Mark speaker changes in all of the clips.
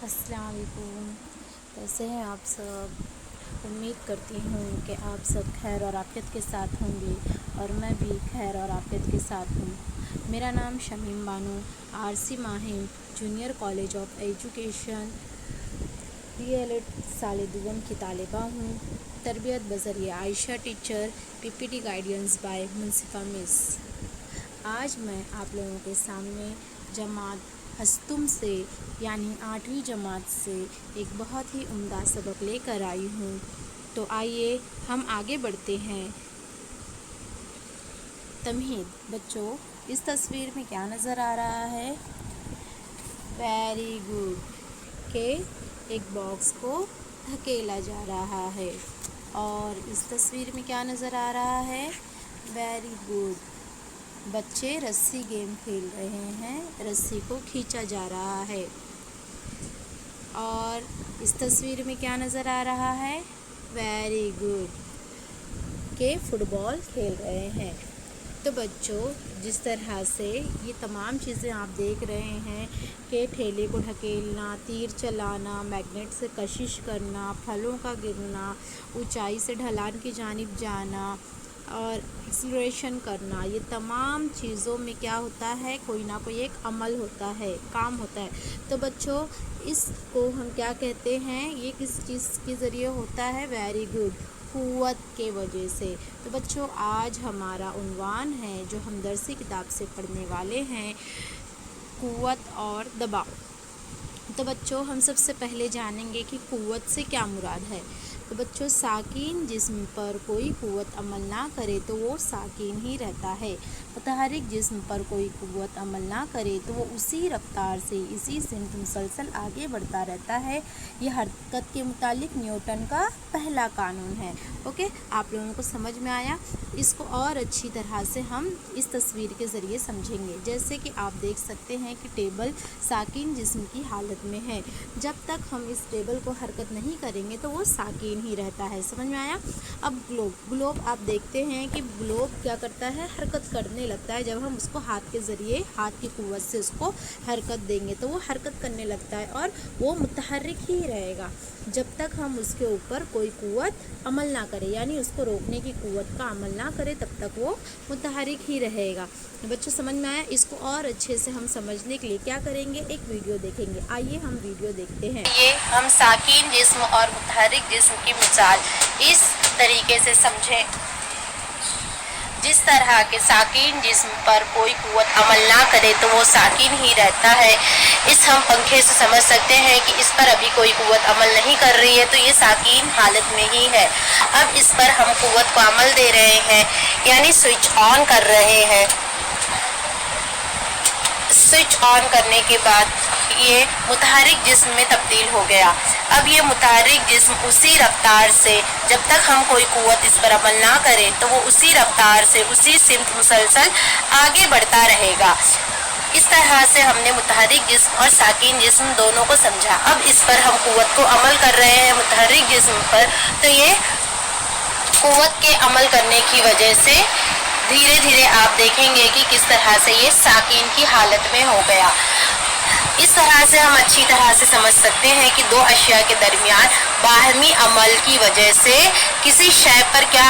Speaker 1: अस्सलाम वालेकुम। कैसे हैं आप सब? उम्मीद करती हूँ कि आप सब खैर और आफियत के साथ होंगे और मैं भी खैर और आफियत के साथ हूँ। मेरा नाम Shamim Bano RC Mahim junior college of education DLED साल दुगम की तालिबा हूँ। तरबियत बज़रिए Ayesha teacher, PPT guidance by Munsifa miss. आज मैं आप लोगों के सामने जमात हस्तुम से यानी 8वीं जमात से एक बहुत ही उम्दा सबक लेकर आई हूँ। तो आइए हम आगे बढ़ते हैं। तमहीद बच्चों, इस तस्वीर में क्या नज़र आ रहा है? वेरी गुड के एक बॉक्स को धकेला जा रहा है। और इस तस्वीर में क्या नज़र आ रहा है? वेरी गुड, बच्चे रस्सी गेम खेल रहे हैं, रस्सी को खींचा जा रहा है। और इस तस्वीर में क्या नज़र आ रहा है? वेरी गुड के फुटबॉल खेल रहे हैं। तो बच्चों, जिस तरह से ये तमाम चीज़ें आप देख रहे हैं कि ठेले को ढकेलना, तीर चलाना, मैग्नेट से कशिश करना, फलों का गिरना, ऊंचाई से ढलान की जानिब जाना और एक्सीलरेशन करना, ये तमाम चीज़ों में क्या होता है? कोई ना कोई एक अमल होता है, काम होता है। तो बच्चों, इसको हम क्या कहते हैं? ये किस चीज़ के ज़रिए होता है? वेरी गुड, क़ुव्वत के वजह से। तो बच्चों, आज हमारा उन्वान है जो हम दरसी किताब से पढ़ने वाले हैं, क़ुव्वत और दबाव। तो बच्चों, हम सबसे पहले जानेंगे कि क़ुव्वत से क्या मुराद है। तो बच्चों, साकिन जिस्म पर कोई क़ुव्वत अमल ना करे तो वो साकिन ही रहता है। मुतहर्रिक जिस्म पर कोई क़ुव्वत अमल ना करे तो वो उसी रफ्तार से इसी सिमत मुसलसल आगे बढ़ता रहता है। यह हरकत के मुतालिक न्यूटन का पहला कानून है। ओके, आप लोगों को समझ में आया? इसको और अच्छी तरह से हम इस तस्वीर के ज़रिए समझेंगे। जैसे कि आप देख सकते हैं कि टेबल साकिन जिस्म की हालत में है। जब तक हम इस टेबल को हरकत नहीं करेंगे तो वो साकिन ही रहता है। समझ में आया? अब ग्लोब आप देखते हैं कि ग्लोब क्या करता है? हरकत करने लगता है। जब हम उसको हाथ के ज़रिए, हाथ की क़ुव्वत से उसको हरकत देंगे तो वो हरकत करने लगता है और वो मुतहर्रिक ही रहेगा जब तक हम उसके ऊपर कोई क़ुव्वत अमल ना करें, यानी उसको रोकने की क़ुव्वत का अमल ना करें, तब तक वो मुतहर्रिक ही रहेगा। बच्चों, समझ में आया? इसको और अच्छे से हम समझने के लिए क्या करेंगे? एक वीडियो देखेंगे। आइए हम वीडियो देखते हैं।
Speaker 2: ये हम साकिन जिस्म और मुतहर्रिक जिस्म की मिसाल इस तरीके से समझें। जिस तरह के साकिन जिस्म पर कोई क़ुव्वत अमल ना करे तो वो साकिन ही रहता है। इस हम पंखे से समझ सकते हैं कि इस पर अभी कोई क़ुव्वत अमल नहीं कर रही है तो ये साकिन हालत में ही है। अब इस पर हम क़ुव्वत को अमल दे रहे हैं, यानी स्विच ऑन कर रहे हैं। स्विच ऑन करने के बाद ये मुतहर्रिक जिस्म में तब्दील हो गया। अब ये मुतहर्रिक जिस्म उसी रफ्तार से, जब तक हम कोई क़ुव्वत इस पर अमल ना करें तो वो उसी रफ्तार से उसी सिमत मुसलसल आगे बढ़ता रहेगा। इस तरह से हमने मुतहर्रिक जिस्म और साकिन जिस्म दोनों को समझा। अब इस पर हम क़ुव्वत को अमल कर रहे हैं मुतहर्रिक जिस्म पर, तो ये क़ुव्वत के अमल करने की वजह से धीरे धीरे आप देखेंगे कि किस तरह से ये साकिन की हालत में हो गया। इस तरह से हम अच्छी तरह से समझ सकते हैं कि दो अशिया के दरमियान बाहमी अमल की वजह से किसी शय पर क्या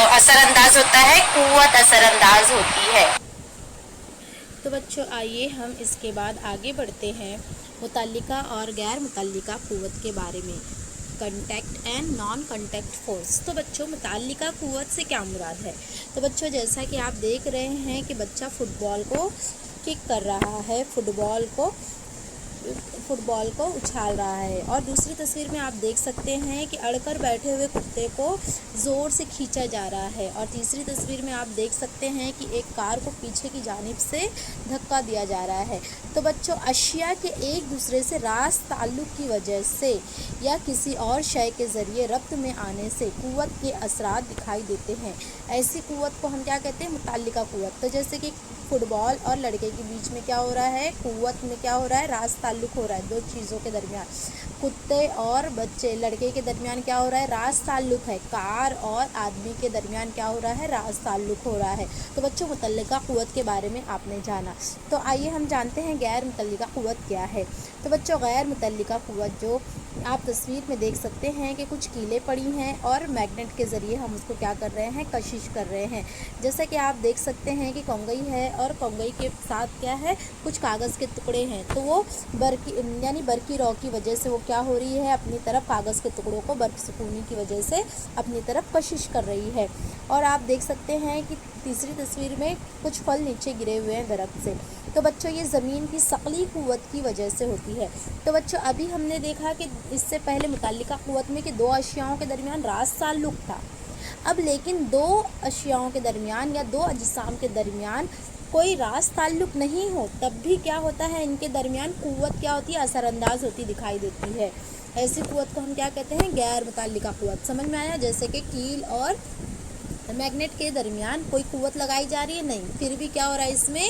Speaker 2: असरअंदाज होता है? क़ुव्वत असरअंदाज होती है।
Speaker 1: तो बच्चों, आइए हम इसके बाद आगे बढ़ते हैं मुतल्लिका और गैर मुतल्लिका क़ुव्वत के बारे में। Contact and non contact force. तो बच्चों, मुतल्लिका क़ुव्वत से क्या मुराद है? तो बच्चों, जैसा कि आप देख रहे हैं कि बच्चा फुटबॉल को किक कर रहा है, फुटबॉल को उछाल रहा है। और दूसरी तस्वीर में आप देख सकते हैं कि अड़कर बैठे हुए कुत्ते को ज़ोर से खींचा जा रहा है। और तीसरी तस्वीर में आप देख सकते हैं कि एक कार को पीछे की जानिब से धक्का दिया जा रहा है। तो बच्चों, अशिया के एक दूसरे से रास ताल्लुक़ की वजह से या किसी और शय के ज़रिए रब्त में आने से क़ुव्वत के असरात दिखाई देते हैं। ऐसी क़ुव्वत को हम क्या कहते हैं? मुतल्लिका क़ुव्वत। तो जैसे कि فٹ بال اور لڑکے کے بیچ میں کیا ہو رہا ہے، قوت میں کیا ہو رہا ہے، راز تعلق ہو رہا ہے. دو چیزوں کے درمیان، کتے اور بچے، لڑکے کے درمیان کیا ہو رہا ہے، راز تعلق ہے. کار اور آدمی کے درمیان کیا ہو رہا ہے، راز تعلق ہو رہا ہے. تو بچوں متعلقہ قوت کے بارے میں آپ نے جانا. تو آئیے ہم جانتے ہیں غیر متعلقہ قوت کیا ہے. تو بچوں غیر متعلقہ قوت جو آپ تصویر میں دیکھ سکتے ہیں کہ کچھ کیلیں پڑی ہیں اور میگنیٹ کے ذریعے ہم اس کو کیا کر رہے ہیں، کشش کر رہے ہیں. جیسا کہ آپ دیکھ سکتے ہیں کہ کونگئی ہے اور کونگئی کے ساتھ کیا ہے، کچھ کاغذ کے ٹکڑے ہیں. تو وہ برقی رو کی وجہ سے وہ کیا ہو رہی ہے، اپنی طرف کاغذ کے ٹکڑوں کو برق سکونی کی وجہ سے اپنی طرف کشش کر رہی ہے. اور آپ دیکھ سکتے ہیں کہ تیسری تصویر میں کچھ پھل نیچے گرے ہوئے ہیں درخت سے. تو بچوں یہ زمین کی ثقلی قوت کی وجہ سے ہوتی ہے. تو بچوں ابھی ہم نے دیکھا کہ اس سے پہلے متعلقہ قوت میں کہ دو اشیاؤں کے درمیان راز تعلق تھا. اب لیکن دو اشیاؤں کے درمیان یا دو اجسام کے درمیان کوئی راز تعلق نہیں ہو تب بھی کیا ہوتا ہے، ان کے درمیان قوت کیا ہوتی ہے، اثر انداز ہوتی دکھائی دیتی ہے. ایسی قوت کو ہم کیا کہتے ہیں، غیر متعلقہ قوت. سمجھ میں آیا؟ جیسے کہ کیل اور میگنیٹ کے درمیان کوئی قوت لگائی جا رہی ہے نہیں، پھر بھی کیا ہو رہا ہے، اس میں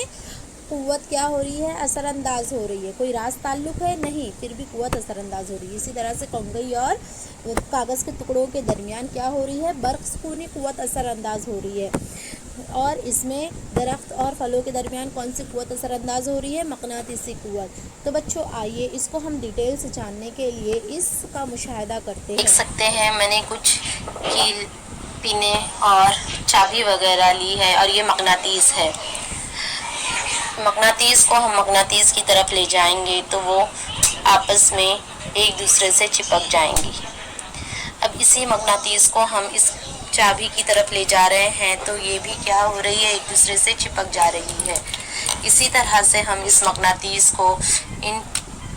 Speaker 1: قوت کیا ہو رہی ہے، اثر انداز ہو رہی ہے. کوئی راز تعلق ہے نہیں، پھر بھی قوت اثر انداز ہو رہی ہے. اسی طرح سے کونگئی اور کاغذ کے ٹکڑوں کے درمیان کیا ہو رہی ہے، برق سکونی قوت اثر انداز ہو رہی ہے. اور اس میں درخت اور پھلوں کے درمیان کون سی قوت اثر انداز ہو رہی ہے، مقناطیسی قوت. تو بچوں آئیے اس کو ہم ڈیٹیل سے جاننے کے لیے اس کا مشاہدہ کرتے
Speaker 2: دیکھ
Speaker 1: ہیں.
Speaker 2: سکتے ہیں میں نے کچھ کیل، پینے اور چابی وغیرہ لی ہے، اور یہ مقناطیس ہے. مقناطیس کو ہم مقناطیس کی طرف لے جائیں گے تو وہ آپس میں ایک دوسرے سے چپک جائیں گی. اب اسی مقناطیس کو ہم اس چابی کی طرف لے جا رہے ہیں تو یہ بھی کیا ہو رہی ہے، ایک دوسرے سے چپک جا رہی ہے. اسی طرح سے ہم اس مقناطیس کو ان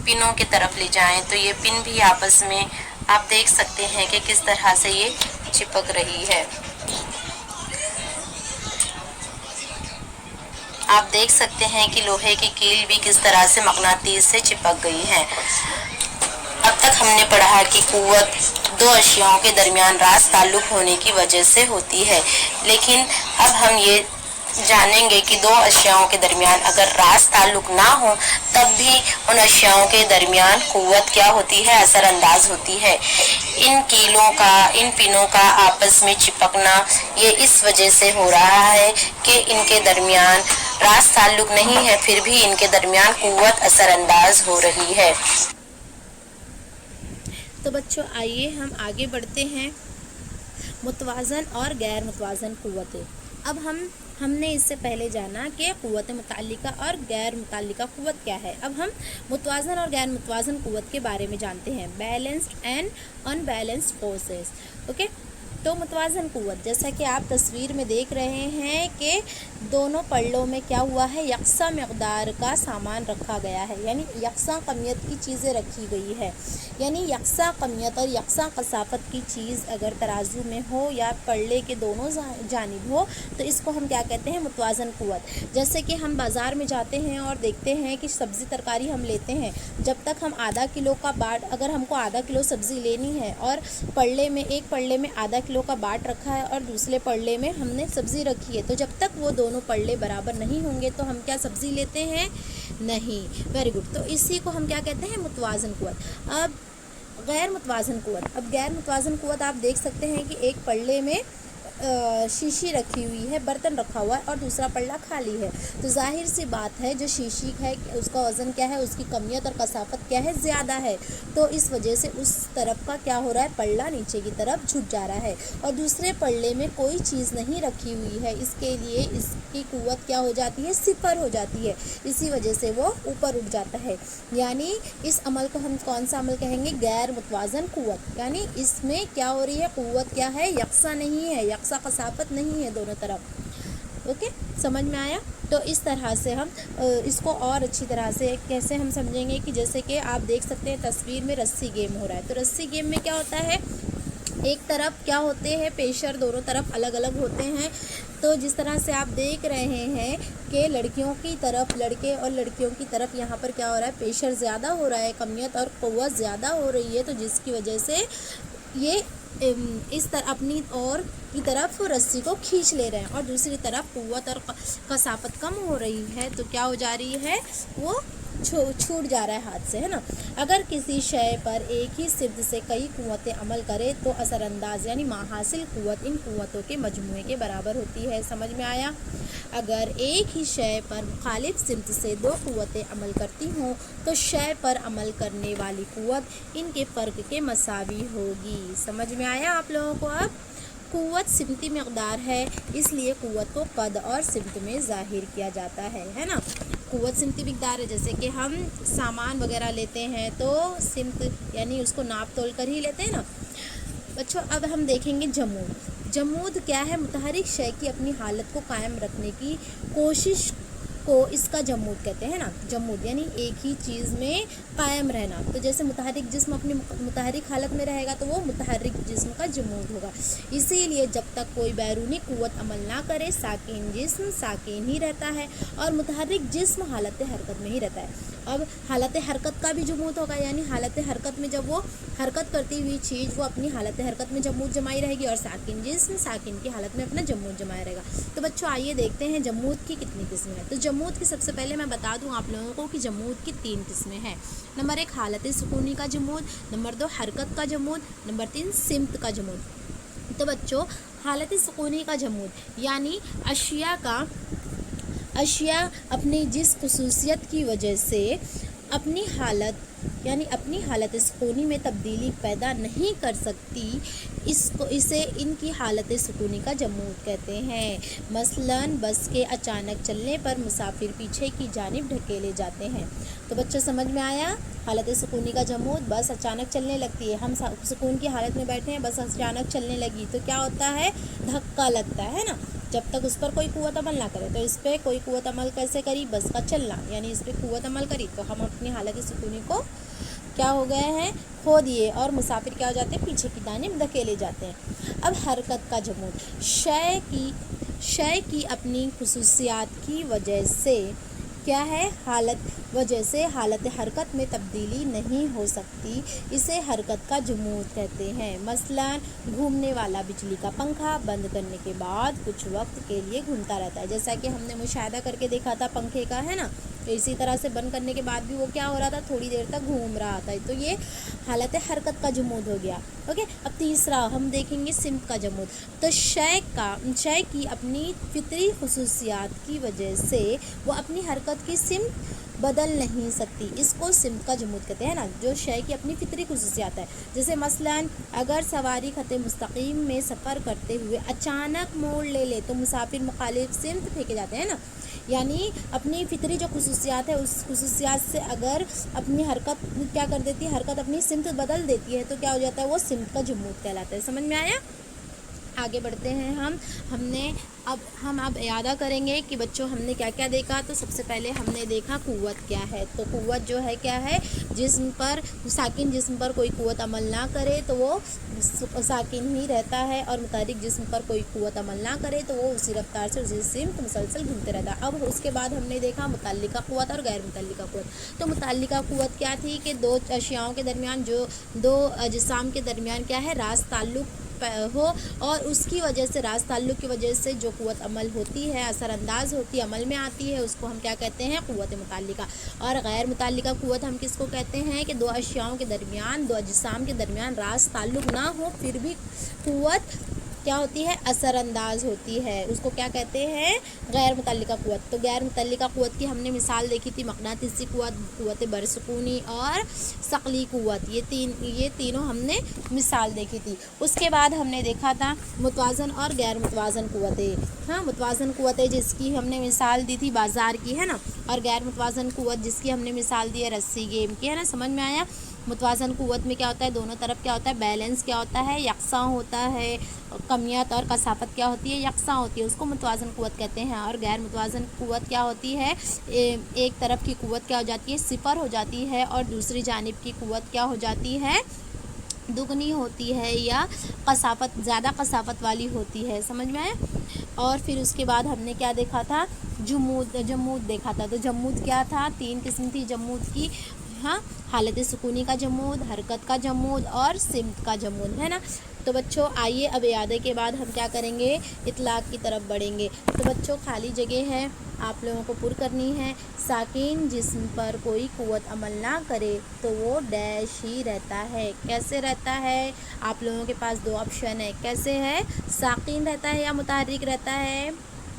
Speaker 2: پنوں کی طرف لے جائیں تو یہ پن بھی آپس میں آپ دیکھ سکتے ہیں کہ کس طرح سے یہ چپک رہی ہے. آپ دیکھ سکتے ہیں کہ لوہے کی کیل بھی کس طرح سے مقناطیس سے چپک گئی ہے. اب تک ہم نے پڑھا کہ قوت دو اشیاؤں کے درمیان راز تعلق ہونے کی وجہ سے ہوتی ہے، لیکن اب ہم یہ جانیں گے کہ دو اشیاؤں کے درمیان اگر راز تعلق نہ ہو تب بھی ان اشیاؤں کے درمیان قوت کیا ہوتی ہے، اثر انداز ہوتی ہے. ان کیلوں کا، ان پنوں کا آپس میں چپکنا یہ اس وجہ سے ہو رہا ہے کہ ان کے درمیان راز تعلق نہیں ہے، پھر بھی ان کے درمیان قوت اثر انداز ہو رہی ہے.
Speaker 1: تو بچوں آئیے ہم آگے بڑھتے ہیں. متوازن اور غیر متوازن قوتیں. اب ہم نے اس سے پہلے جانا کہ قوت متعلقہ اور غیر متعلقہ قوت کیا ہے. اب ہم متوازن اور غیر متوازن قوت کے بارے میں جانتے ہیں. Balanced and in balanced forces. Okay, تو متوازن قوت جیسا کہ آپ تصویر میں دیکھ رہے ہیں کہ دونوں پلڑوں میں کیا ہوا ہے، یکساں مقدار کا سامان رکھا گیا ہے، یعنی یکساں کمیت کی چیزیں رکھی گئی ہے. یعنی یکساں کمیت اور یکساں کثافت کی چیز اگر ترازو میں ہو یا پلڑے کے دونوں جانب ہو تو اس کو ہم کیا کہتے ہیں، متوازن قوت. جیسے کہ ہم بازار میں جاتے ہیں اور دیکھتے ہیں کہ سبزی ترکاری ہم لیتے ہیں، جب تک ہم آدھا کلو کا باٹ، اگر ہم کو آدھا کلو سبزی لینی ہے اور ایک پلڑے میں آدھا کلو کا باٹ رکھا ہے اور دوسرے پلڑے میں ہم نے سبزی رکھی ہے، تو جب تک وہ دونوں پلڑے برابر نہیں ہوں گے تو ہم کیا سبزی لیتے ہیں، نہیں. Very good. تو اسی کو ہم کیا کہتے ہیں، متوازن قوت. اب غیر متوازن قوت. اب غیر متوازن قوت آپ دیکھ سکتے ہیں کہ ایک پلڑے میں شیشی رکھی ہوئی ہے، برتن رکھا ہوا ہے اور دوسرا پلڑا خالی ہے. تو ظاہر سی بات ہے جو شیشی ہے اس کا وزن کیا ہے، اس کی کمیت اور کثافت کیا ہے، زیادہ ہے. تو اس وجہ سے اس طرف کا کیا ہو رہا ہے، پلڑا نیچے کی طرف جھک جا رہا ہے. اور دوسرے پلڑے میں کوئی چیز نہیں رکھی ہوئی ہے، اس کے لیے اس کی قوت کیا ہو جاتی ہے، صفر ہو جاتی ہے. اسی وجہ سے وہ اوپر اٹھ جاتا ہے. یعنی اس عمل کو ہم کون سا عمل کہیں گے، غیر متوازن قوت. یعنی اس میں کیا ہو رہی ہے، قوت کیا ہے، یکساں نہیں ہے، یکساں کثافت نہیں ہے دونوں طرف. اوکے، سمجھ میں آیا؟ تو اس طرح سے ہم اس کو اور اچھی طرح سے کیسے ہم سمجھیں گے کہ جیسے کہ آپ دیکھ سکتے ہیں تصویر میں رسی گیم ہو رہا ہے. تو رسی گیم میں کیا ہوتا ہے، ایک طرف کیا ہوتے ہیں، پیشر دونوں طرف الگ الگ ہوتے ہیں. تو جس طرح سے آپ دیکھ رہے ہیں کہ لڑکیوں کی طرف، لڑکے اور لڑکیوں کی طرف یہاں پر کیا ہو رہا ہے، پیشر زیادہ ہو رہا ہے، کمیت اور قوت زیادہ ہو رہی ہے. تو جس کی وجہ سے یہ اس طرح اپنی اور کی طرف رسی کو کھینچ لے رہے ہیں اور دوسری طرف قوت اور کثافت کم ہو رہی ہے تو کیا ہو جا رہی ہے، وہ چھوٹ جا رہا ہے ہاتھ سے، ہے نا۔ اگر کسی شے پر ایک ہی سمت سے کئی قوتیں عمل کرے تو اثر انداز یعنی حاصل قوت ان قوتوں کے مجموعے کے برابر ہوتی ہے۔ سمجھ میں آیا؟ اگر ایک ہی شے پر مخالف سمت سے دو قوتیں عمل کرتی ہوں تو شے پر عمل کرنے والی قوت ان کے فرق کے مساوی ہوگی۔ سمجھ میں آیا آپ لوگوں کو؟ اب قوت سمتی مقدار ہے، اس لیے قوت کو قد اور سمت میں ظاہر کیا جاتا ہے نا۔ قوت سمتی مقدار ہے، جیسے کہ ہم سامان وغیرہ لیتے ہیں تو سمت یعنی اس کو ناپ تول کر ہی لیتے ہیں نا بچوں۔ اب ہم دیکھیں گے جمود۔ جمود کیا ہے؟ متحرک شے کی اپنی حالت کو قائم رکھنے کی کوشش کو اس کا جمود کہتے ہیں نا۔ جمود یعنی ایک ہی چیز میں قائم رہنا، تو جیسے متحرک جسم اپنی متحرک حالت میں رہے گا تو وہ متحرک جسم کا جمود ہوگا۔ اسی لیے جب تک کوئی بیرونی قوت عمل نہ کرے ساکن جسم ساکن ہی رہتا ہے اور متحرک جسم حالت حرکت میں ہی رہتا ہے۔ اب حالت حرکت کا بھی جمود ہوگا، یعنی حالت حرکت میں جب وہ حرکت کرتی ہوئی چیز وہ اپنی حالت حرکت میں جمود جمائی رہے گی اور ساکن جسم ساکن کی حالت میں اپنا جمود جمایا رہے گا۔ تو بچوں آئیے دیکھتے ہیں جمود کی کتنی قسمیں ہیں۔ تو جمود کی سب سے پہلے میں بتا دوں آپ لوگوں کو کہ جمود کی 3 قسمیں ہیں۔ نمبر 1 حالت سکونی کا جمود، نمبر 2 حرکت کا جمود، نمبر 3 سمت کا جمود۔ تو بچوں حالت سکونی کا جمود یعنی اشیاء اپنی جس خصوصیت کی وجہ سے اپنی حالت سکونی میں تبدیلی پیدا نہیں کر سکتی اسے ان کی حالت سکونی کا جمود کہتے ہیں۔ مثلاً بس کے اچانک چلنے پر مسافر پیچھے کی جانب دھکیلے جاتے ہیں۔ تو بچوں سمجھ میں آیا؟ حالت سکونی کا جمود، بس اچانک چلنے لگتی ہے، ہم سکون کی حالت میں بیٹھے ہیں، بس اچانک چلنے لگی تو کیا ہوتا ہے؟ دھکا لگتا ہے نا۔ جب تک اس پر کوئی قوت عمل نہ کرے تو اس پہ کوئی قوت عمل کیسے کری؟ بس کا چلنا، یعنی اس پہ قوت عمل کری تو ہم اپنی حالت سکونی کو کیا ہو گئے ہیں؟ کھو دیے اور مسافر کیا ہو جاتے ہیں؟ پیچھے کی جانب دھکیلے جاتے ہیں۔ اب حرکت کا جمود، شے کی اپنی خصوصیات کی وجہ سے کیا ہے؟ حالت حرکت میں تبدیلی نہیں ہو سکتی، اسے حرکت کا جمود کہتے ہیں۔ مثلاً گھومنے والا بجلی کا پنکھا بند کرنے کے بعد کچھ وقت کے لیے گھومتا رہتا ہے، جیسا کہ ہم نے مشاہدہ کر کے دیکھا تھا پنکھے کا، ہے نا۔ تو اسی طرح سے بند کرنے کے بعد بھی وہ کیا ہو رہا تھا؟ تھوڑی دیر تک گھوم رہا تھا، تو یہ حالت حرکت کا جمود ہو گیا۔ اوکے، اب تیسرا ہم دیکھیں گے سمت کا جمود۔ تو شے کی اپنی فطری خصوصیات کی وجہ سے وہ اپنی حرکت کی سمت بدل نہیں سکتی، اس کو سمت کا جمود کہتے ہیں نا، جو شے کی اپنی فطری خصوصیات ہے۔ جیسے مثلاً اگر سواری خط مستقیم میں سفر کرتے ہوئے اچانک موڑ لے تو مسافر مخالف سمت پھینکے جاتے ہیں نا، یعنی اپنی فطری جو خصوصیات ہے اس خصوصیات سے اگر اپنی حرکت کیا کر دیتی ہے، حرکت اپنی سمت بدل دیتی ہے تو کیا ہو جاتا ہے؟ وہ سمت کا جمود کہلاتا ہے۔ سمجھ میں آیا؟ آگے بڑھتے ہیں ہم اب اعادہ کریں گے کہ بچوں ہم نے کیا کیا دیکھا۔ تو سب سے پہلے ہم نے دیکھا قوت کیا ہے۔ تو قوت جو ہے کیا ہے؟ ساکن جسم پر کوئی قوت عمل نہ کرے تو وہ ساکن ہی رہتا ہے اور متحرک جسم پر کوئی قوت عمل نہ کرے تو وہ اسی رفتار سے اسی سمت مسلسل گھومتے رہتا ہے۔ اب اس کے بعد ہم نے دیکھا متعلقہ قوت اور غیر متعلقہ قوت۔ تو متعلقہ قوت کیا تھی کہ دو اشیاؤں کے درمیان دو اجسام کے درمیان کیا ہے؟ راست تعلق ہو اور اس کی وجہ سے راست تعلق کی وجہ سے جو قوت عمل ہوتی ہے، اثر انداز ہوتی ہے، عمل میں آتی ہے، اس کو ہم کیا کہتے ہیں؟ قوت متعلقہ۔ اور غیر متعلقہ قوت ہم کس کو کہتے ہیں؟ کہ دو اشیاؤں کے درمیان، دو اجسام کے درمیان راست تعلق نہ ہو پھر بھی قوت کیا ہوتی ہے؟ اثر انداز ہوتی ہے، اس کو کیا کہتے ہیں؟ غیر متعلقہ قوت۔ تو غیر متعلقہ قوت کی ہم نے مثال دیکھی تھی مقناطیسی قوت، قوت برسکونی اور ثقلی قوت، یہ تینوں ہم نے مثال دیکھی تھی۔ اس کے بعد ہم نے دیکھا تھا متوازن اور غیر متوازن قوتیں۔ ہاں، متوازن قوتیں جس کی ہم نے مثال دی تھی بازار کی، ہے نا، اور غیر متوازن قوت جس کی ہم نے مثال دی ہے رسی گیم کی، ہے نا۔ سمجھ میں آیا؟ متوازن قوت میں کیا ہوتا ہے؟ دونوں طرف کیا ہوتا ہے؟ بیلنس کیا ہوتا ہے؟ یکساں ہوتا ہے، کمیت اور کثافت کیا ہوتی ہے؟ یکساں ہوتی ہے، اس کو متوازن قوت کہتے ہیں۔ اور غیر متوازن قوت کیا ہوتی ہے؟ ایک طرف کی قوت کیا ہو جاتی ہے؟ صفر ہو جاتی ہے اور دوسری جانب کی قوت کیا ہو جاتی ہے؟ دگنی ہوتی ہے یا زیادہ کثافت والی ہوتی ہے۔ سمجھ میں آئے؟ اور پھر اس کے بعد ہم نے کیا دیکھا تھا؟ جمود دیکھا تھا۔ تو جمود کیا تھا؟ 3 قسم تھی جمود کی۔ हाँ, हालत सुकूनी का जमूद, हरकत का जमूद और सिमत का जमूद, है ना। तो बच्चों आइए अब इयादे के बाद हम क्या करेंगे, इतलाक़ की तरफ बढ़ेंगे। तो बच्चों खाली जगह है, आप लोगों को पुर करनी है। साकिन जिस्म पर कोई क़ुव्वत अमल ना करे तो वो डैश ही रहता है। कैसे रहता है? आप लोगों के पास दो ऑप्शन है। कैसे है? साकिन रहता है या मुतहर्रिक रहता है?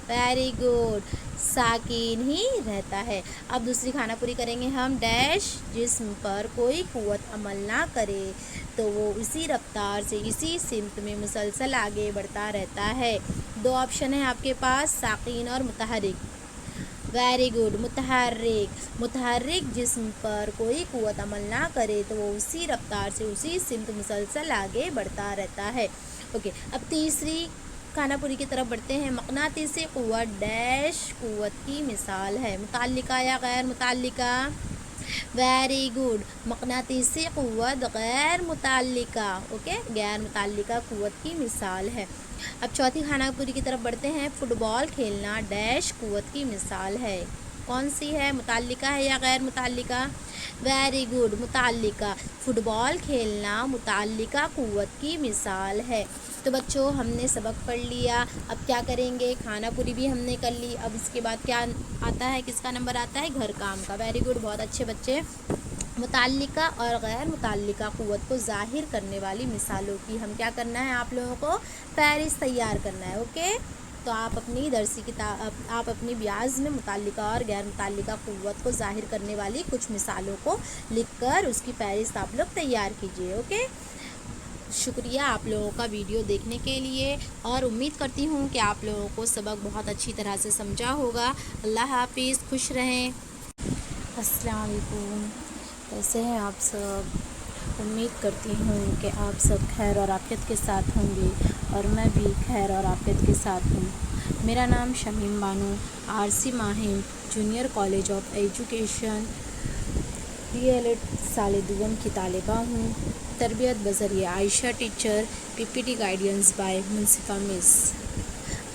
Speaker 1: वेरी गुड, साकिन ही रहता है। अब दूसरी खानापुरी करेंगे हम। डैश जिस्म पर कोई क़ुव्वत अमल ना करे तो वो इसी रफ्तार से इसी सिमत में मुसलसल आगे बढ़ता रहता है। दो ऑप्शन है आपके पास, साकिन और मुतहर्रिक। वेरी गुड, मुतहर्रिक जिस्म पर कोई क़ुव्वत अमल ना करे तो वो उसी रफ्तार से उसी सिमत मुसलसल आगे बढ़ता रहता है। ओके, अब तीसरी खानापुरी की तरफ बढ़ते हैं। मक़नातीसी क़ुव्वत डैश क़ुव्वत की मिसाल है। मुताल्लिका या गैर मुताल्लिका? वेरी गुड, मक़नातीसी क़ुव्वत गैर मुताल्लिका, ओके, गैर मुताल्लिका क़ुव्वत की मिसाल है। अब चौथी खानापुरी की तरफ बढ़ते हैं। फ़ुटबॉल खेलना डैश क़ुव्वत की मिसाल है। कौन सी है? मुताल्लिका है या गैर मुताल्लिका? वेरी गुड, मुताल्लिका। फ़ुटबॉल खेलना मुताल्लिका क़ुव्वत की मिसाल है। तो बच्चों हमने सबक पढ़ लिया। अब क्या करेंगे, खानापुरी भी हमने कर ली। अब इसके बाद क्या आता है, किसका नंबर आता है? घर काम का। वेरी गुड, बहुत अच्छे बच्चे। मुताल्लिका और गैर मुताल्लिका क़ुव्वत को ज़ाहिर करने वाली मिसालों की हम क्या करना है, आप लोगों को फ़हरिस्त तैयार करना है। ओके, तो आप अपनी दरसी किताब, आप अपनी ब्याज में मुताल्लिका और गैर मुताल्लिका क़ुव्वत को ज़ाहिर करने वाली कुछ मिसालों को लिखकर उसकी फ़हरिस्त आप लोग तैयार कीजिए। ओके, शुक्रिया आप लोगों का वीडियो देखने के लिए, और उम्मीद करती हूँ कि आप लोगों को सबक बहुत अच्छी तरह से समझा होगा। अल्लाह हाफिज़, खुश रहें। अस्सलाम वालेकुम, कैसे हैं आप सब? उम्मीद करती हूँ कि आप सब खैर और आफ़ियत के साथ होंगे, और मैं भी खैर और आफ़ियत के साथ हूँ। मेरा नाम Shamim Bano, RC Mahim junior college of education DLED साल दुगम की तालिबा हूँ। तरबियत बज़रिया Ayesha teacher, PPT guidance by Munsifa miss.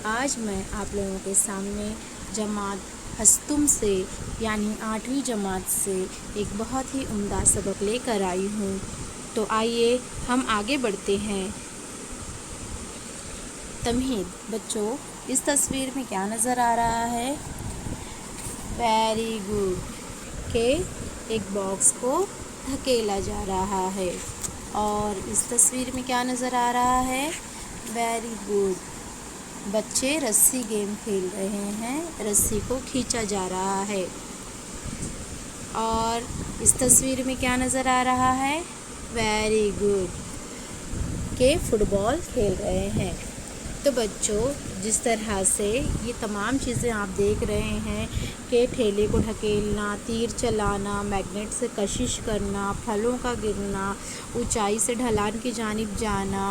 Speaker 1: आज मैं आप लोगों के सामने जमात हस्तुम से यानी 8वीं जमात से एक बहुत ही उम्दा सबक लेकर आई हूँ। तो आइए हम आगे बढ़ते हैं। तमहीद। बच्चों इस तस्वीर में क्या नज़र आ रहा है? वेरी गुड, के एक बॉक्स को धकेला जा रहा है। और इस तस्वीर में क्या नज़र आ रहा है? वेरी गुड, बच्चे रस्सी गेम खेल रहे हैं, रस्सी को खींचा जा रहा है। और इस तस्वीर में क्या नज़र आ रहा है? वेरी गुड, के फुटबॉल खेल रहे हैं। तो बच्चों जिस तरह से ये तमाम चीज़ें आप देख रहे हैं कि ठेले को ढकेलना, तीर चलाना, मैग्नेट से कशिश करना, फलों का गिरना, ऊंचाई से ढलान की जानिब जाना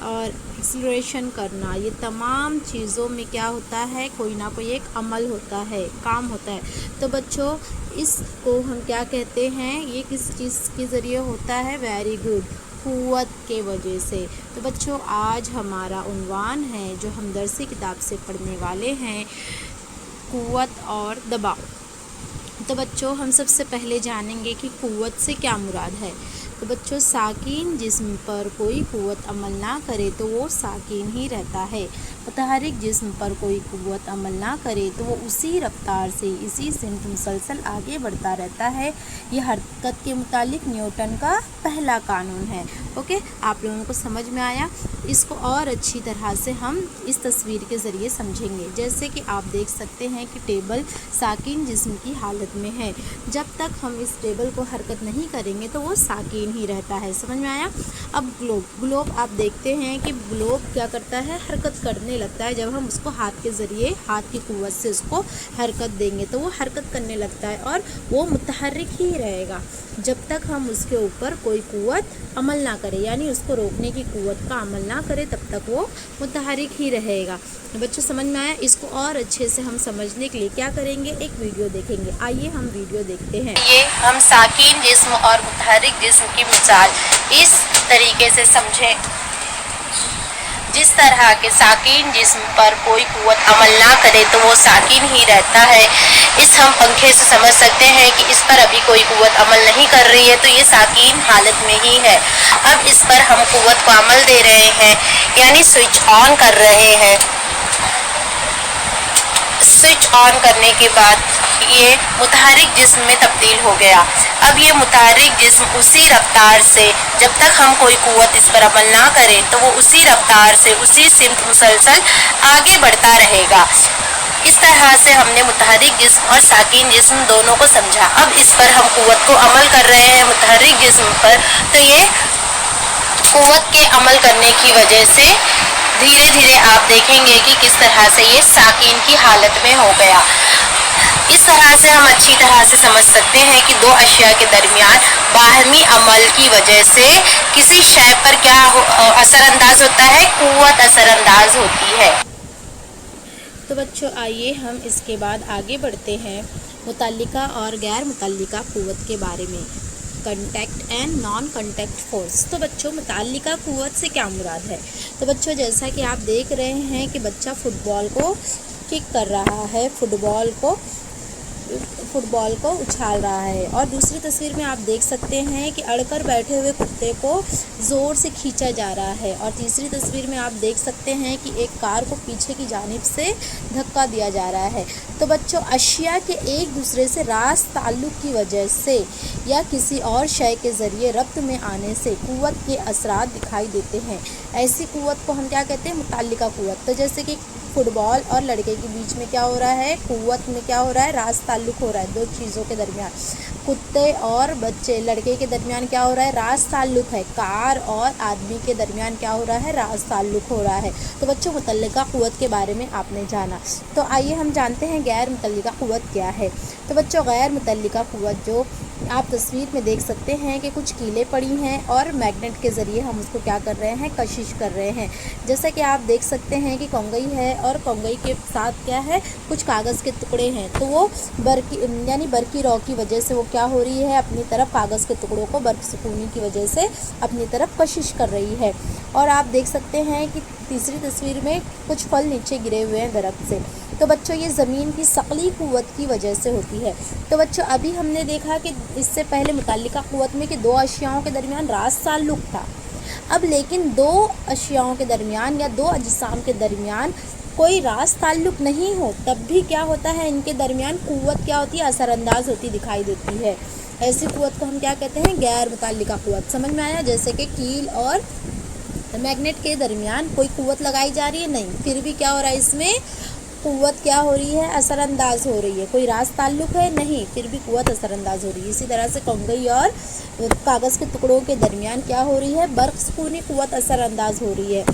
Speaker 1: और एक्सीलरेशन करना, ये तमाम चीज़ों में क्या होता है, कोई ना कोई एक अमल होता है, काम होता है। तो बच्चों इसको हम क्या कहते हैं, ये किस चीज़ के ज़रिए होता है? वेरी गुड, क़ुव्वत के वजह से। तो बच्चों आज हमारा उन्वान है जो हम दरसी किताब से पढ़ने वाले हैं, क़ुव्वत और दबाव। तो बच्चों हम सबसे पहले जानेंगे कि क़ुव्वत से क्या मुराद है। तो बच्चों साकिन जिस्म पर कोई क़ुव्वत अमल ना करे तो वो साकिन ही रहता है। मुतहर्रिक जिस्म पर कोई क़ुव्वत अमल ना करे तो वो उसी रफ्तार से इसी सिमत मुसलसल आगे बढ़ता रहता है। ये हरकत के मुतालिक न्यूटन का पहला कानून है। ओके, आप लोगों को समझ में आया? इसको और अच्छी तरह से हम इस तस्वीर के ज़रिए समझेंगे। जैसे कि आप देख सकते हैं कि टेबल साकिन जिस्म की हालत में है। जब तक हम इस टेबल को हरकत नहीं करेंगे तो वो साकिन ही रहता है। समझ में आया? अब ग्लोब आप देखते हैं कि ग्लोब क्या करता है, हरकत करने लगता है। जब हम उसको हाथ के ज़रिए, हाथ की क़ुव्वत से उसको हरकत देंगे तो वो हरकत करने लगता है और वो मुतहर्रिक ही रहेगा जब तक हम उसके ऊपर कोई क़ुव्वत अमल ना करें, यानी उसको रोकने की क़ुव्वत का अमल ना करें, तब तक वो मुतहर्रिक ही रहेगा। बच्चों समझ में आया? इसको और अच्छे से हम समझने के लिए क्या करेंगे, एक वीडियो देखेंगे। आइए हम वीडियो देखते हैं।
Speaker 2: ये हम साकिन जिस्म और मुतहर्रिक जिस्म की मिसाल इस तरीके से समझें। जिस तरह के साकिन जिस्म पर कोई कुव्वत अमल ना करे तो वो साकिन ही रहता है। इस हम पंखे से समझ सकते हैं कि इस पर अभी कोई कुव्वत अमल नहीं कर रही है, तो ये साकिन हालत में ही है। अब इस पर हम कुव्वत को अमल दे रहे हैं, यानी स्विच ऑन कर रहे हैं। स्विच ऑन करने के बाद ये मुतहरिक जिस्म में तब्दील हो गया। अब ये मुतहरिक जिस्म उसी रफ्तार से, जब तक हम कोई कुव्वत इस पर अमल ना करें तो वो उसी रफ्तार से उसी सिमत मुसलसल आगे बढ़ता रहेगा। इस तरह से हमने मुतहरिक जिस्म और साकिन जिस्म दोनों को समझा। अब इस पर हम कुव्वत को अमल कर रहे हैं मुतहरिक जिस्म पर, तो ये कुव्वत के अमल करने की वजह से धीरे धीरे आप देखेंगे कि किस तरह से ये साकिन की हालत में हो गया। इस तरह से हम अच्छी तरह से समझ सकते हैं कि दो अशिया के दरमियान बाहमी अमल की वजह से किसी शय पर क्या असरअंदाज होता है, कुव्वत असरअंदाज होती है।
Speaker 1: तो बच्चों आइए हम इसके बाद आगे बढ़ते हैं मुतल्लिका और गैर मुतल्लिका कुव्वत के बारे में, contact and non contact force. तो बच्चों मुतल्लिका कुव्वत से क्या मुराद है? तो बच्चों जैसा कि आप देख रहे हैं कि बच्चा फुटबॉल को किक कर रहा है, फुटबॉल को उछाल रहा है, और दूसरी तस्वीर में आप देख सकते हैं कि अड़कर बैठे हुए कुत्ते को ज़ोर से खींचा जा रहा है, और तीसरी तस्वीर में आप देख सकते हैं कि एक कार को पीछे की जानिब से धक्का दिया जा रहा है। तो बच्चों अशिया के एक दूसरे से रास ताल्लुक़ की वजह से या किसी और शय के ज़रिए रब्त में आने से कुव्वत के असरात दिखाई देते हैं। ऐसी कुव्वत को हम क्या कहते हैं? मुतल्लिका कुव्वत। तो जैसे कि फुटबॉल और लड़के के बीच में क्या हो रहा है? कुव्वत में क्या हो रहा है? रास ताल्लुक़ हो रहा है दो चीज़ों के दरमियान। कुत्ते और बच्चे लड़के के दरमियान क्या हो रहा है? रास ताल्लुक़ है। कार और आदमी के दरमियान क्या हो रहा है? रास ताल्लुक़ हो रहा है। तो बच्चों मुतल्लिका कुव्वत के बारे में आपने जाना, तो आइए हम जानते हैं गैर मुतल्लिका कुव्वत क्या है। तो बच्चों गैर मुतल्लिका कुव्वत जो आप तस्वीर में देख सकते हैं कि कुछ कीलें पड़ी हैं और मैग्नेट के ज़रिए हम उसको क्या कर रहे हैं? कशिश कर रहे हैं। जैसा कि आप देख सकते हैं कि कंगई है और कंगई के साथ क्या है? कुछ कागज़ के टुकड़े हैं, तो वो बरकी रॉ की वजह से वो क्या हो रही है? अपनी तरफ कागज़ के टुकड़ों को बर्क सुकूनी की वजह से अपनी तरफ कशिश कर रही है। और आप देख सकते हैं कि तीसरी तस्वीर में कुछ फल नीचे गिरे हुए हैं दरख्त से। तो बच्चों ये ज़मीन की सकली कुव्वत की वजह से होती है। तो बच्चों अभी हमने देखा कि इससे पहले मुतल्लिका कुव्वत में कि दो अशियाओं के दरमियान रास ताल्लुक़ था। अब लेकिन दो अशियाओं के दरमियान या दो अजसाम के दरमियान कोई रास ताल्लुक़ नहीं हो, तब भी क्या होता है? इनके दरमियान कुव्वत क्या होती है? असरअंदाज होती दिखाई देती है। ऐसी कुव्वत को हम क्या कहते हैं? गैर मुतल्लिका कुव्वत। समझ में आया? जैसे कि कील और मैग्नेट के दरमियान कोई कुव्वत लगाई जा रही है नहीं, फिर भी क्या हो रहा है? इसमें कुव्वत क्या हो रही है? असरअंदाज हो रही है। कोई रास ताल्लुक़ है नहीं, फिर भी कुव्वत असरअंदाज हो रही है। इसी तरह से कंगई और कागज़ के टुकड़ों के दरमियान क्या हो रही है? बर्क सुकूनी कुव्वत असरअंदाज हो रही है।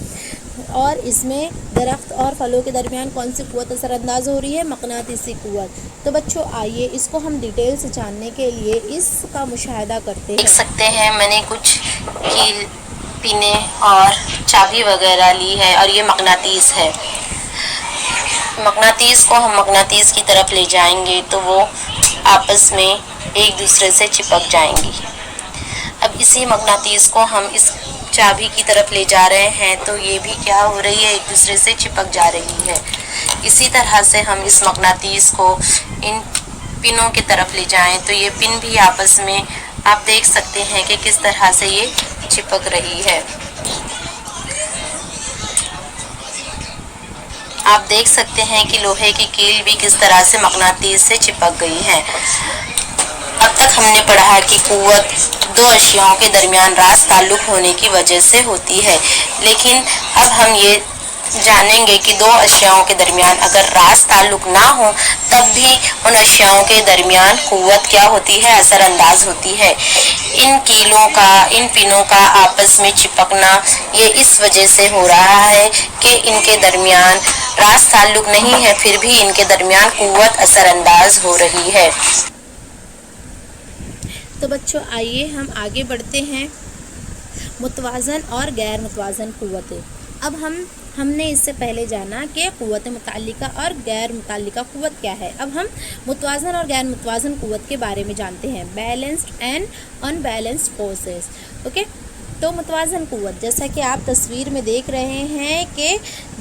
Speaker 1: और इसमें दरख्त और फलों के दरमियान कौन सी कुव्वत असरअंदाज हो रही है? मक़नातीसी कुव्वत। तो बच्चों आइए इसको हम डिटेल से जानने के लिए इसका मुशाहिदा करते हैं।
Speaker 2: देख सकते हैं मैंने कुछ कील, पीने और चाबी वगैरह ली है, और ये मक़नातीस है। मक़नातीस को हम मक़नातीस की तरफ ले जाएंगे तो वो आपस में एक दूसरे से चिपक जाएंगी। अब इसी मक़नातीस को हम इस चाबी की तरफ ले जा रहे हैं तो ये भी क्या हो रही है? एक दूसरे से चिपक जा रही है। इसी तरह से हम इस मक़नातीस को इन पिनों की तरफ ले जाएं तो ये पिन भी आपस में आप देख सकते हैं कि किस तरह से ये चिपक रही है। आप देख सकते हैं कि लोहे की कील भी किस तरह से मक़नातीस से चिपक गई है। अब तक हमने पढ़ा है कि कुव्वत दो अशियाओं के दरमियान रास ताल्लुक़ होने की वजह से होती है, लेकिन अब हम ये जानेंगे कि दो अशियाओं के दरमियान अगर रास ताल्लुक़ ना हो तब भी उन अशियाओं के दरमियान कुव्वत क्या होती है? असरअंदाज होती है। इन कीलों का, इन पिनों का आपस में चिपकना ये इस वजह से हो रहा है कि इनके दरमियान रास ताल्लुक़ नहीं है, फिर भी इनके दरमियान कुव्वत असरअंदाज हो रही है।
Speaker 1: तो बच्चों आइए हम आगे बढ़ते हैं मुतवाज़न और गैर मुतवाज़न कुव्वतें। अब हमने इससे पहले जाना कि कुव्वत मुतल्लिका और गैर मुतल्लिका कुव्वत क्या है। अब हम मुतवाज़न और गैर मुतवाज़न कुव्वत के बारे में जानते हैं, balanced and unbalanced forces. Okay, تو متوازن قوت، جیسا کہ آپ تصویر میں دیکھ رہے ہیں کہ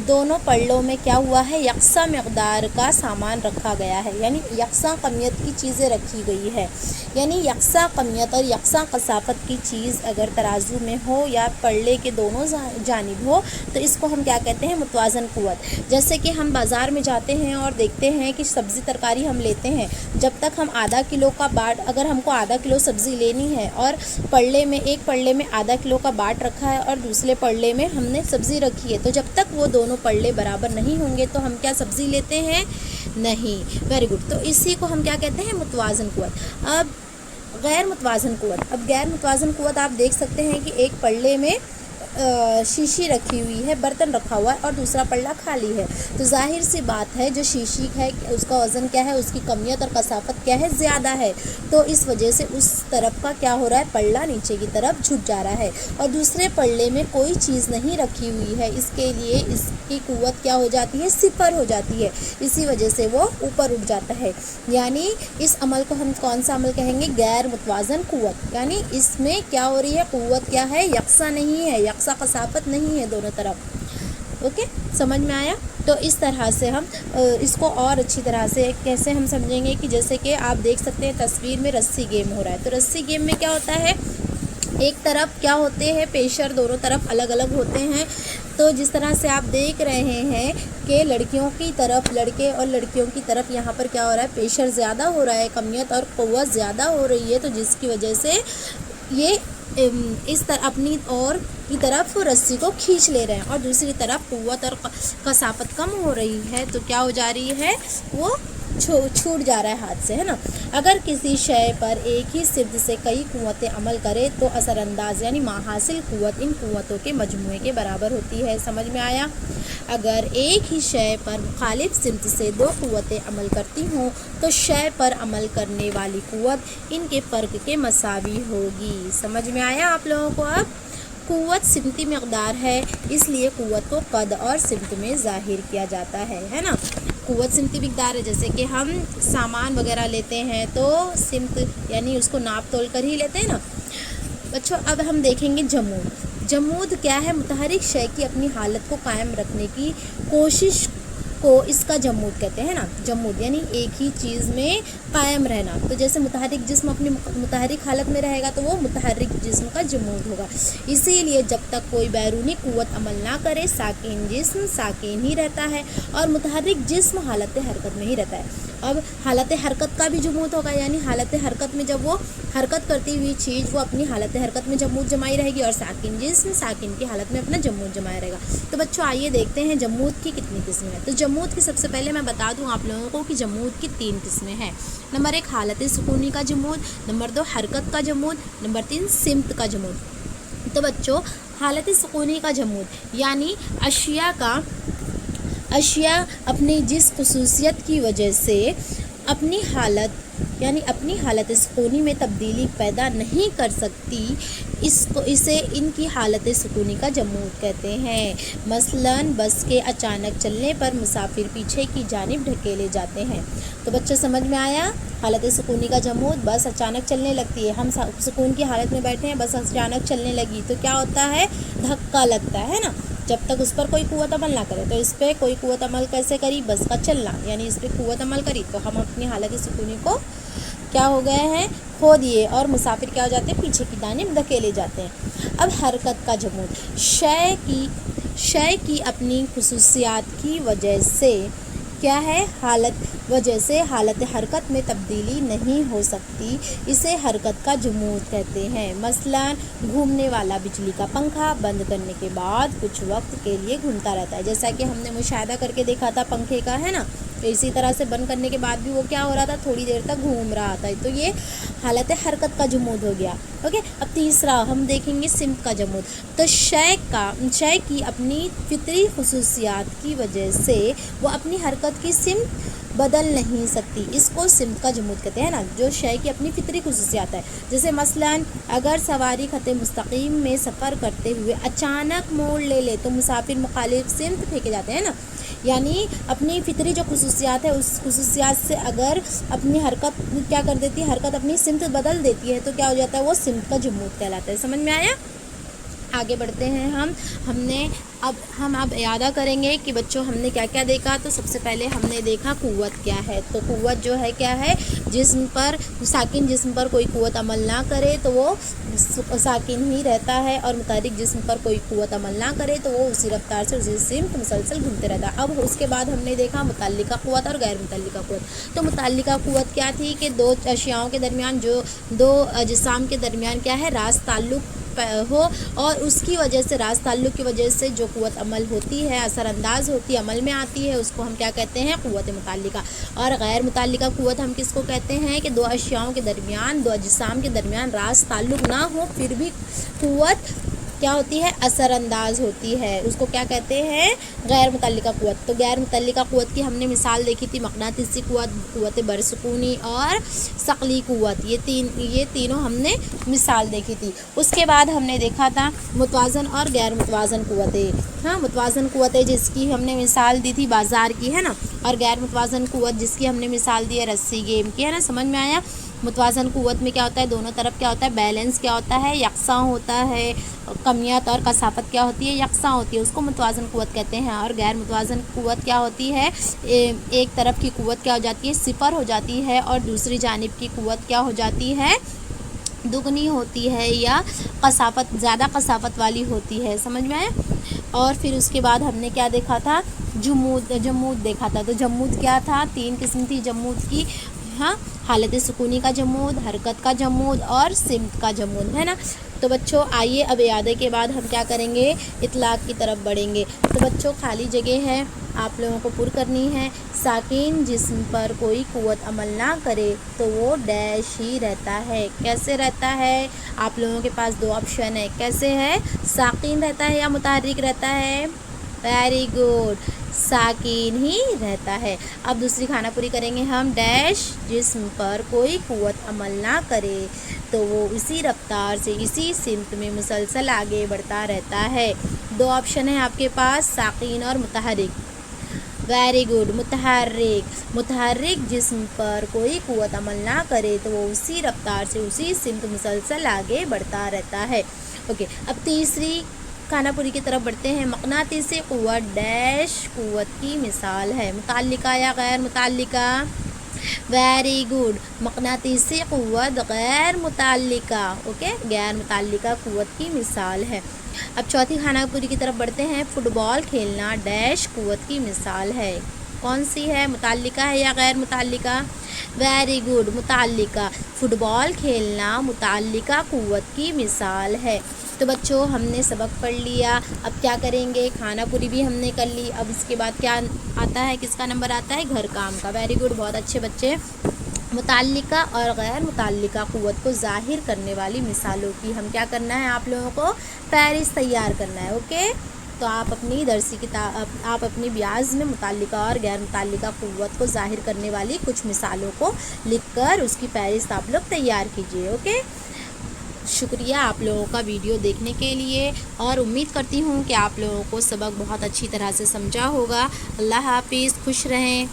Speaker 1: دونوں پلڑوں میں کیا ہوا ہے، یکساں مقدار کا سامان رکھا گیا ہے، یعنی یکساں کمیت کی چیزیں رکھی گئی ہے، یعنی یکساں کمیت اور یکساں کثافت کی چیز اگر ترازو میں ہو یا پلڑے کے دونوں جانب ہو تو اس کو ہم کیا کہتے ہیں، متوازن قوت۔ جیسے کہ ہم بازار میں جاتے ہیں اور دیکھتے ہیں کہ سبزی ترکاری ہم لیتے ہیں، جب تک ہم آدھا کلو کا باٹ، اگر ہم کو آدھا کلو سبزی لینی ہے اور پلڑے میں، ایک پلڑے میں آدھا کلو کا باٹ رکھا ہے اور دوسرے پلڑے میں ہم نے سبزی رکھی ہے، تو جب تک وہ دونوں پلڑے برابر نہیں ہوں گے تو ہم کیا سبزی لیتے ہیں، نہیں۔ Very good. تو اسی کو ہم کیا کہتے ہیں، متوازن قوت۔ اب غیر متوازن قوت، اب غیر متوازن قوت آپ دیکھ سکتے ہیں کہ ایک پلڑے میں شیشی رکھی ہوئی ہے، برتن رکھا ہوا ہے اور دوسرا پلڑا خالی ہے، تو ظاہر سی بات ہے جو شیشی ہے اس کا وزن کیا ہے، اس کی کمیت اور کثافت کیا ہے، زیادہ ہے، تو اس وجہ سے اس طرف کا کیا ہو رہا ہے، پلڑا نیچے کی طرف جھک جا رہا ہے، اور دوسرے پلڑے میں کوئی چیز نہیں رکھی ہوئی ہے، اس کے لیے اس کی قوت کیا ہو جاتی ہے، صفر ہو جاتی ہے، اسی وجہ سے وہ اوپر اٹھ جاتا ہے۔ یعنی اس عمل کو ہم کون سا عمل کہیں گے، غیر متوازن قوت، یعنی اس میں کیا ہو رہی ہے، قوت کیا ہے، یکساں نہیں ہے، یکساں کثافت نہیں ہے دونوں طرف۔ اوکے، سمجھ میں آیا؟ تو اس طرح سے ہم اس کو اور اچھی طرح سے کیسے ہم سمجھیں گے کہ جیسے کہ آپ دیکھ سکتے ہیں تصویر میں رسی گیم ہو رہا ہے، تو رسی گیم میں کیا ہوتا ہے، ایک طرف کیا ہوتے ہیں، پیشر دونوں طرف الگ الگ ہوتے ہیں، تو جس طرح سے آپ دیکھ رہے ہیں کہ لڑکیوں کی طرف، لڑکے اور لڑکیوں کی طرف یہاں پر کیا ہو رہا ہے، پیشر زیادہ ہو رہا ہے، کمیت اور قوت زیادہ ہو رہی ہے، تو جس کی وجہ سے یہ اس طرح اپنی اور کی طرف رسی کو کھینچ لے رہے ہیں، اور دوسری طرف قوت اور کثافت کم ہو رہی ہے تو کیا ہو جا رہی ہے، وہ چھوٹ جا رہا ہے ہاتھ سے، ہے نا۔ اگر کسی شے پر ایک ہی سمت سے کئی قوتیں عمل کرے تو اثر انداز یعنی ماحاصل قوت ان قوتوں کے مجموعے کے برابر ہوتی ہے۔ سمجھ میں آیا؟ اگر ایک ہی شے پر مخالف سمت سے دو قوتیں عمل کرتی ہوں تو شے پر عمل کرنے والی قوت ان کے فرق کے مساوی ہوگی۔ سمجھ میں آیا آپ لوگوں کو؟ اب قوت سمتی مقدار ہے، اس لیے قوت کو قد اور سمت میں ظاہر کیا جاتا ہے نا۔ قوت سمتی مقدار ہے، جیسے کہ ہم سامان وغیرہ لیتے ہیں تو سمت یعنی اس کو ناپ تول کر ہی لیتے ہیں نا بچوں۔ اب ہم دیکھیں گے جمود۔ جمود کیا ہے، متحرک شے کی اپنی حالت کو قائم رکھنے کی کوشش کو اس کا جمود کہتے ہیں نا۔ جمود یعنی ایک ہی چیز میں قائم رہنا، تو جیسے متحرک جسم اپنی متحرک حالت میں رہے گا تو وہ متحرک جسم کا جمود ہوگا۔ اسی لیے جب تک کوئی بیرونی قوت عمل نہ کرے ساکن جسم ساکن ہی رہتا ہے اور متحرک جسم حالت حرکت میں ہی رہتا ہے۔ اب حالت حرکت کا بھی جمود ہوگا، یعنی حالت حرکت میں جب وہ حرکت کرتی ہوئی چیز وہ اپنی حالت حرکت میں جمود جمائی رہے گی، اور ساکن جسم ساکن کی حالت میں اپنا جمود جمایا رہے گا۔ تو بچوں آئیے دیکھتے ہیں جمود کی کتنی قسمیں ہیں۔ تو جمود کی سب سے پہلے میں بتا دوں آپ لوگوں کو کہ جمود کی 3 قسمیں ہیں۔ نمبر 1 حالت سکونی کا جمود، نمبر 2 حرکت کا جمود، نمبر 3 سمت کا جمود۔ تو بچوں حالت سکونی کا جمود یعنی اشیاء اپنی جس خصوصیت کی وجہ سے اپنی حالت سکونی میں تبدیلی پیدا نہیں کر سکتی، اسے ان کی حالت سکونی کا جمود کہتے ہیں۔ مثلاً بس کے اچانک چلنے پر مسافر پیچھے کی جانب دھکیلے جاتے ہیں۔ تو بچوں سمجھ میں آیا؟ حالت سکونی کا جمود، بس اچانک چلنے لگتی ہے، ہم سکون کی حالت میں بیٹھے ہیں، بس اچانک چلنے لگی تو کیا ہوتا ہے، دھکا لگتا ہے نا، جب تک اس پر کوئی قوت عمل نہ کرے۔ تو اس پہ کوئی قوت عمل کیسے کری، بس کا چلنا، یعنی اس پہ قوت عمل کری تو ہم اپنی حالت سکونی کو کیا ہو گئے ہیں، کھو دیے، اور مسافر کیا ہو جاتے ہیں، پیچھے کی جانب دھکیلے جاتے ہیں۔ اب حرکت کا جمود، شے کی اپنی خصوصیات کی وجہ سے کیا ہے، حالت حرکت میں تبدیلی نہیں ہو سکتی، اسے حرکت کا جمود کہتے ہیں۔ مثلاً گھومنے والا بجلی کا پنکھا بند کرنے کے بعد کچھ وقت کے لیے گھومتا رہتا ہے، جیسا کہ ہم نے مشاہدہ کر کے دیکھا تھا پنکھے کا، ہے نا، تو اسی طرح سے بند کرنے کے بعد بھی وہ کیا ہو رہا تھا، تھوڑی دیر تک گھوم رہا تھا، تو یہ حالت حرکت کا جمود ہو گیا۔ اوکے، اب تیسرا ہم دیکھیں گے سمت کا جمود۔ تو شے کی اپنی فطری خصوصیات کی وجہ سے وہ اپنی حرکت کی سمت بدل نہیں سکتی، اس کو سمت کا جمود کہتے ہیں نا، جو شے کی اپنی فطری خصوصیات ہے۔ جیسے مثلاً اگر سواری خط مستقیم میں سفر کرتے ہوئے اچانک موڑ لے تو مسافر مخالف سمت پھینکے جاتے ہیں نا، یعنی اپنی فطری جو خصوصیات ہے اس خصوصیات سے اگر اپنی حرکت کیا کر دیتی ہے، حرکت اپنی سمت بدل دیتی ہے تو کیا ہو جاتا ہے، وہ سمت کا جمود کہلاتا ہے۔ سمجھ میں آیا؟ आगे बढ़ते हैं हम अब यादा करेंगे कि बच्चों हमने क्या क्या देखा। तो सबसे पहले हमने देखा कुव्वत क्या है। तो कुव्वत जो है क्या है, जिस्म पर साकिन जिस्म पर कोई कुव्वत अमल ना करे तो वो साकिन ही रहता है, और मुतहर्रिक जिस्म पर कोई कुव्वत अमल ना करे तो वो उसी रफ्तार से उसी सिम्त मुसलसल घूमते रहता है। अब उसके बाद हमने देखा मुतल्लिका कुव्वत और गैर मुतल्लिका कुव्वत। तो मुतल्लिका कुव्वत क्या थी कि दो अशियाओं के दरमियान, जो दो अजसाम के दरमियान क्या है, राज ताल्लुक़ हो, और उसकी वजह से राज ताल्लुक़ की वजह से जो कुव्वत अमल होती है, असरअंदाज होती है, अमल में आती है, उसको हम क्या कहते हैं, कुव्वत मुतल्लिका। और गैर मुतल्लिका कुव्वत हम किसको कहते हैं कि दो अशियाओं के दरमियान, दो अजसाम के दरमियान राज ताल्लुक़ ना हो फिर भी कुव्वत क्या होती है, असरअंदाज होती है, उसको क्या कहते हैं, गैर मुतल्लिका कुव्वत। तो गैर मुतल्लिका कुव्वत की हमने मिसाल देखी थी मक़नातीसी कुव्वत, कुव्वत बरसुकूनी और सकली कुव्वत। ये तीनों हमने मिसाल देखी थी। उसके बाद हमने देखा था मुतवाज़न और गैर मुतवाज़न कुव्वतें। हाँ, मुतवाज़न कुव्वतें जिसकी हमने मिसाल दी थी बाज़ार की, है ना, और गैर मुतवाज़न कुव्वत जिसकी हमने मिसाल दी है रस्सी गेम की, है ना, समझ में आया। मुतवाज़न कुव्वत में क्या होता है, दोनों तरफ क्या होता है, बैलेंस क्या होता है, यकसा होता है, कमियत और कसाफत क्या होती है, यकसा होती है, उसको मुतवाज़न कुव्वत कहते हैं। और गैर मुतवाज़न कुव्वत क्या होती है, एक तरफ की कुव्वत क्या हो जाती है, सिफर हो जाती है, और दूसरी जानिब की कुव्वत क्या हो जाती है, दुगनी होती है, या कसाफत, ज़्यादा कसाफत वाली होती है, समझ में आया। और फिर उसके बाद हमने क्या देखा था, जमूद देखा था। तो जमूद क्या था, 3 किस्म थी जमूद की। हाँ, हालत सुकूनी का जमूद, हरकत का जमूद और सिमत का जमूद, है ना। तो बच्चों आइए अब यादे के बाद हम क्या करेंगे, इतलाक़ की तरफ बढ़ेंगे। तो बच्चों खाली जगह है, आप लोगों को पुर करनी है। साकिन जिस्म पर कोई कुव्वत अमल ना करे तो वो डैश ही रहता है। कैसे रहता है, आप लोगों के पास 2 ऑप्शन है, कैसे है, साकिन रहता है या मुतहर्रिक रहता है। वेरी गुड, साकिन ही रहता है। अब दूसरी खाना पूरी करेंगे हम, डैश जिस्म पर कोई कुव्वत अमल ना करे तो वो इसी रफ्तार से इसी सिमत में मुसलसल आगे बढ़ता रहता है। 2 ऑप्शन है आपके पास, साकिन और मुतहर्रिक। वेरी गुड, मुतहर्रिक जिस्म पर कोई कुव्वत अमल ना करे तो वो उसी रफ्तार से उसी सिमत मुसलसल आगे बढ़ता रहता है। ओके, अब तीसरी खानापुरी की तरफ बढ़ते हैं। मक़नातीसी कुव्वत डैश कुव्वत की मिसाल है, मुतल्लिका या गैर मुतल्लिका। वेरी गुड, मक़नातीसी कुव्वत गैर मुतल्लिका। ओके, गैर मुतल्लिका कुव्वत की मिसाल है। अब चौथी खानापुरी की तरफ बढ़ते हैं। फुटबॉल खेलना डैश कुव्वत की मिसाल है, कौन सी है, मुतल्लिका है या गैर मुतल्लिका। वेरी गुड, मुतल्लिका। फुटबॉल खेलना मुतल्लिका कुव्वत की मिसाल है। तो बच्चों हमने सबक पढ़ लिया, अब क्या करेंगे, खानापुरी भी हमने कर ली। अब इसके बाद क्या आता है, किसका नंबर आता है, घर काम का। वेरी गुड, बहुत अच्छे बच्चे। मुतल्लिका और गैर मुतल्लिका कुव्वत को ज़ाहिर करने वाली मिसालों की हम क्या करना है, आप लोगों को फहरिस्त तैयार करना है। ओके, तो आप अपनी दरसी किताब, आप अपनी ब्याज में मुतल्लिका और गैर मुतल्लिका कुव्वत को ज़ाहिर करने वाली कुछ मिसालों को लिखकर उसकी फहरिस्त आप लोग तैयार कीजिए। ओके, शुक्रिया आप लोगों का वीडियो देखने के लिए, और उम्मीद करती हूँ कि आप लोगों को सबक बहुत अच्छी तरह से समझा होगा। अल्लाह हाफिज़, खुश रहें।